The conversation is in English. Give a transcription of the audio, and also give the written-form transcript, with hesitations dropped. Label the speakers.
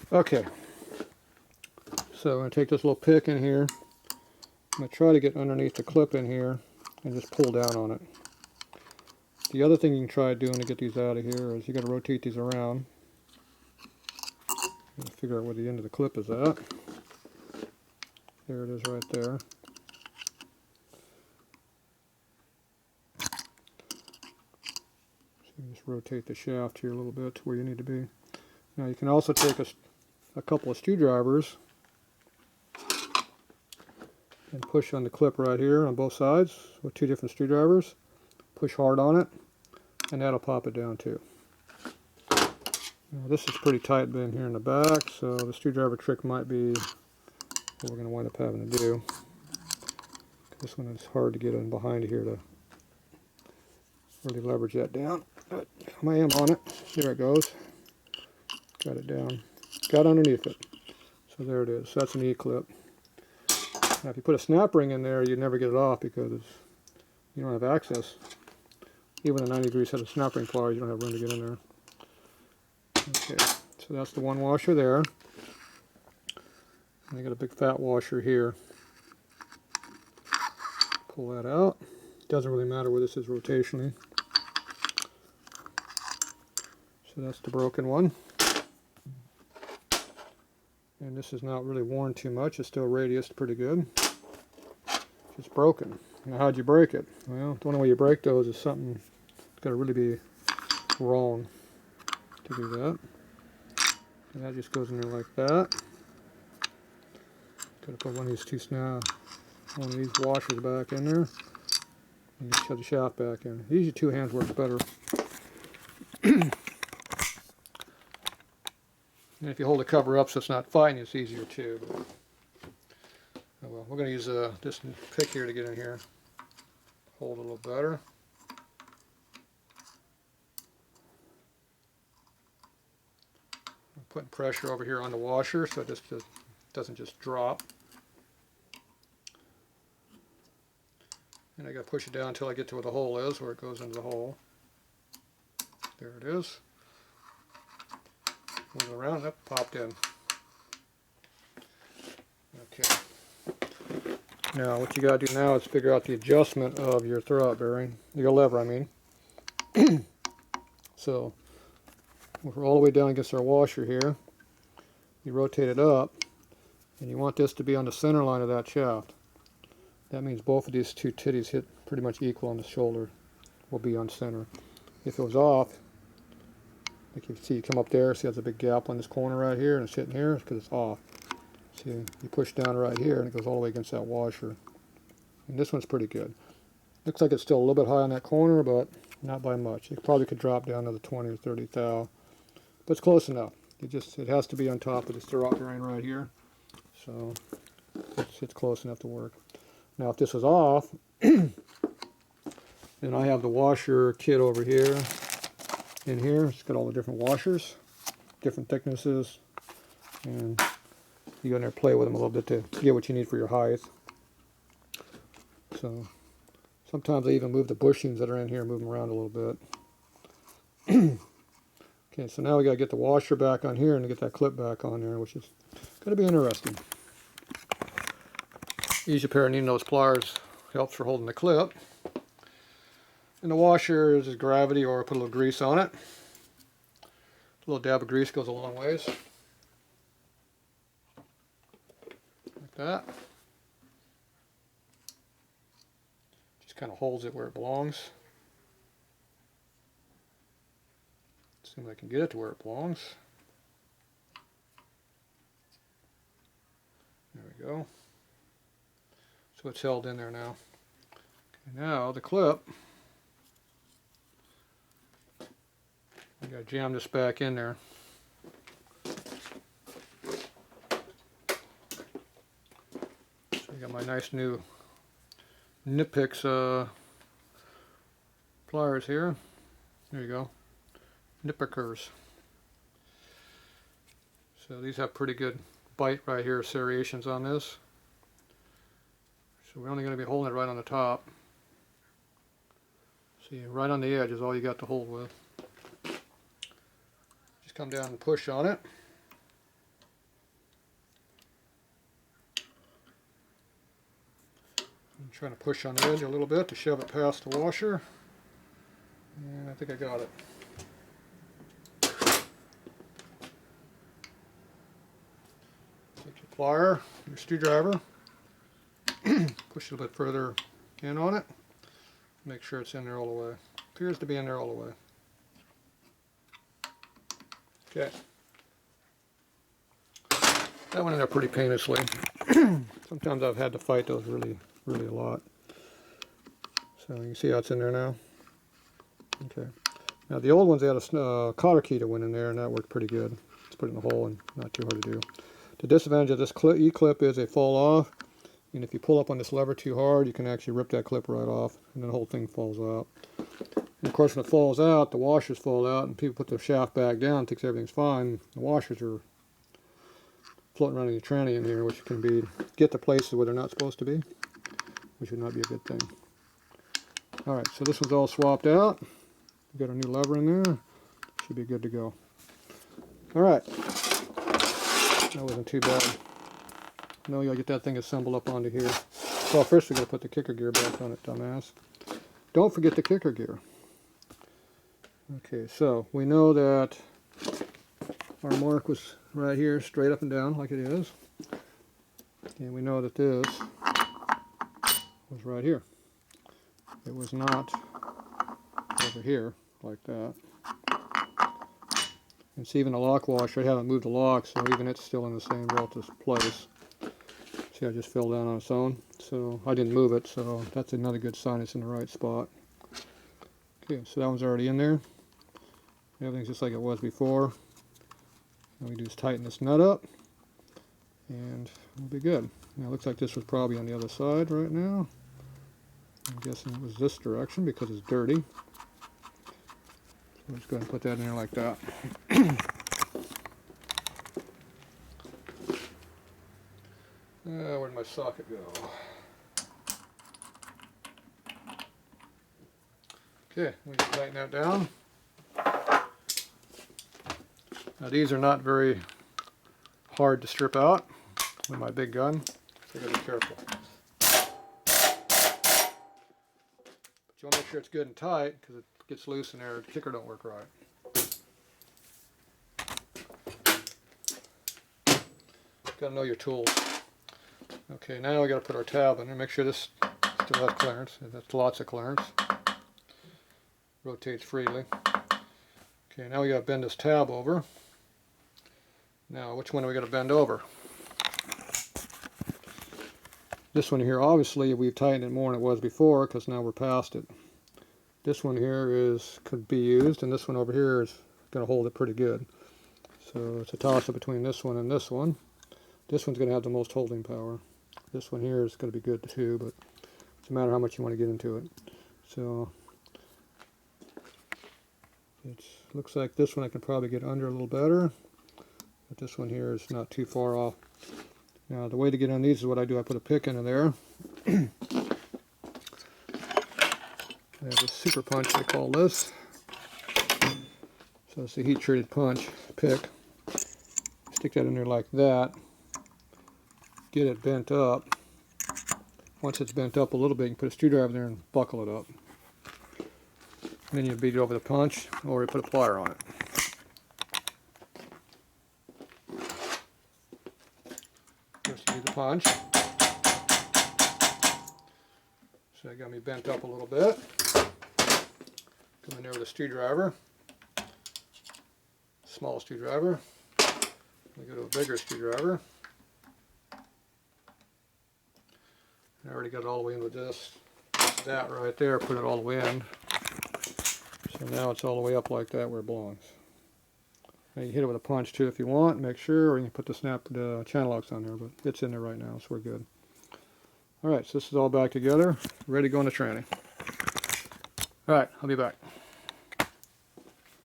Speaker 1: Okay, so I'm going to take this little pick in here. I'm going to try to get underneath the clip in here and just pull down on it. The other thing you can try doing to get these out of here is you got to rotate these around. And figure out where the end of the clip is at. There it is right there. So you just rotate the shaft here a little bit to where you need to be. Now you can also take a couple of screwdrivers and push on the clip right here on both sides with two different screwdrivers. Push hard on it and that'll pop it down too. Now, this is pretty tight bend here in the back, so the screwdriver trick might be what we're going to wind up having to do. This one is hard to get in behind here to really leverage that down. But I am on it. There it goes. Got it down. Got underneath it. So there it is. That's an E-clip. Now if you put a snap ring in there, you'd never get it off because you don't have access. Even a 90-degree set of snap ring pliers, you don't have room to get in there. Okay, so that's the one washer there. And I got a big fat washer here. Pull that out. Doesn't really matter where this is rotationally. So that's the broken one. And this is not really worn too much. It's still radiused pretty good. It's broken. Now how'd you break it? Well, the only way you break those is something that's got to really be wrong to do that. And that just goes in there like that. Got to put one of these washers back in there. And just shove the shaft back in. Usually two hands works better. And if you hold the cover up so it's not fighting, it's easier too. But, oh well, we're going to use this pick here to get in here. Hold it a little better. I'm putting pressure over here on the washer so it just doesn't just drop. And I got to push it down until I get to where the hole is, where it goes into the hole. There it is. Move it around, that popped in. Okay. Now what you got to do now is figure out the adjustment of your throwout bearing, your lever I mean. So we're all the way down against our washer here. You rotate it up and you want this to be on the center line of that shaft. That means both of these two titties hit pretty much equal on the shoulder, will be on center. If it was off, like you see, you come up there, see there's a big gap on this corner right here, and it's hitting here, it's because it's off. See, you push down right here, and it goes all the way against that washer. And this one's pretty good. Looks like it's still a little bit high on that corner, but not by much. It probably could drop down to the 20 or 30 thou, but it's close enough. It has to be on top of this throwout bearing right here, so it's close enough to work. Now, if this was off, then I have the washer kit over here. In here, it's got all the different washers, different thicknesses, and you go in there and play with them a little bit to get what you need for your height. So sometimes I even move the bushings that are in here, move them around a little bit. Okay, so now we got to get the washer back on here and get that clip back on there, which is going to be interesting. Use a pair of needle nose pliers, helps for holding the clip. And the washer is just gravity, or put a little grease on it. A little dab of grease goes a long ways. Like that. Just kind of holds it where it belongs. See if I can get it to where it belongs. There we go. So it's held in there now. Okay, now the clip. I got to jam this back in there. So I got my nice new nip picks pliers here. There you go, nip pickers. So these have pretty good bite right here, serrations on this. So we're only going to be holding it right on the top. See, right on the edge is all you got to hold with. Come down and push on it. I'm trying to push on the edge a little bit to shove it past the washer. And I think I got it. Take your plier, your screwdriver, push it a bit further in on it. Make sure it's in there all the way. Appears to be in there all the way. Okay. That went in there pretty painlessly. Sometimes I've had to fight those really a lot. So you can see how it's in there now. Okay. Now the old ones, they had a cotter key that went in there, and that worked pretty good. Just put it in the hole and not too hard to do. The disadvantage of this E-clip is they fall off, and if you pull up on this lever too hard, you can actually rip that clip right off, and then the whole thing falls out. And of course, when it falls out, the washers fall out, and people put the shaft back down, thinks everything's fine. The washers are floating around in the tranny in here, which can get to places where they're not supposed to be, which would not be a good thing. Alright, so this one's all swapped out. We've got our new lever in there. Should be good to go. Alright. That wasn't too bad. Now you gotta get that thing assembled up onto here. Well, first we gotta put the kicker gear back on it, dumbass. Don't forget the kicker gear. Okay, so we know that our mark was right here, straight up and down, like it is. And we know that this was right here. It was not over here, like that. And see, even the lock washer, I haven't moved the lock, so even it's still in the same relative place. See, I just fell down on its own, so I didn't move it, so that's another good sign it's in the right spot. Okay, so that one's already in there. Everything's just like it was before. All we do is tighten this nut up, and we'll be good. Now it looks like this was probably on the other side right now. I'm guessing it was this direction because it's dirty. I'm just going to put that in there like that. Where'd my socket go? Okay, we can tighten that down. Now these are not very hard to strip out with my big gun, so you gotta be careful. But you want to make sure it's good and tight, because it gets loose in there, the kicker don't work right. Gotta know your tools. Okay, now we gotta put our tab in and make sure this still has clearance. That's lots of clearance. Rotates freely. Okay, now we gotta bend this tab over. Now, which one are we going to bend over? This one here, obviously, we've tightened it more than it was before because now we're past it. This one here could be used, and this one over here is going to hold it pretty good. So it's a toss-up between this one and this one. This one's going to have the most holding power. This one here is going to be good too, but it's a matter of how much you want to get into it. So it looks like this one I can probably get under a little better. But this one here is not too far off. Now the way to get on these is what I do. I put a pick into there. I have a super punch, they call this. So it's a heat treated punch pick. Stick that in there like that. Get it bent up. Once it's bent up a little bit, you can put a screwdriver there and buckle it up. And then you beat it over the punch, or you put a plier on it. The punch. So that got me bent up a little bit. Come in there with a screwdriver. Small screwdriver. We go to a bigger screwdriver. I already got it all the way in with this. That right there, put it all the way in. So now it's all the way up like that where it belongs. Now you hit it with a punch too if you want, make sure, or you can put the channel locks on there, but it's in there right now, so we're good. Alright, so this is all back together, ready to go in the tranny. Alright, I'll be back.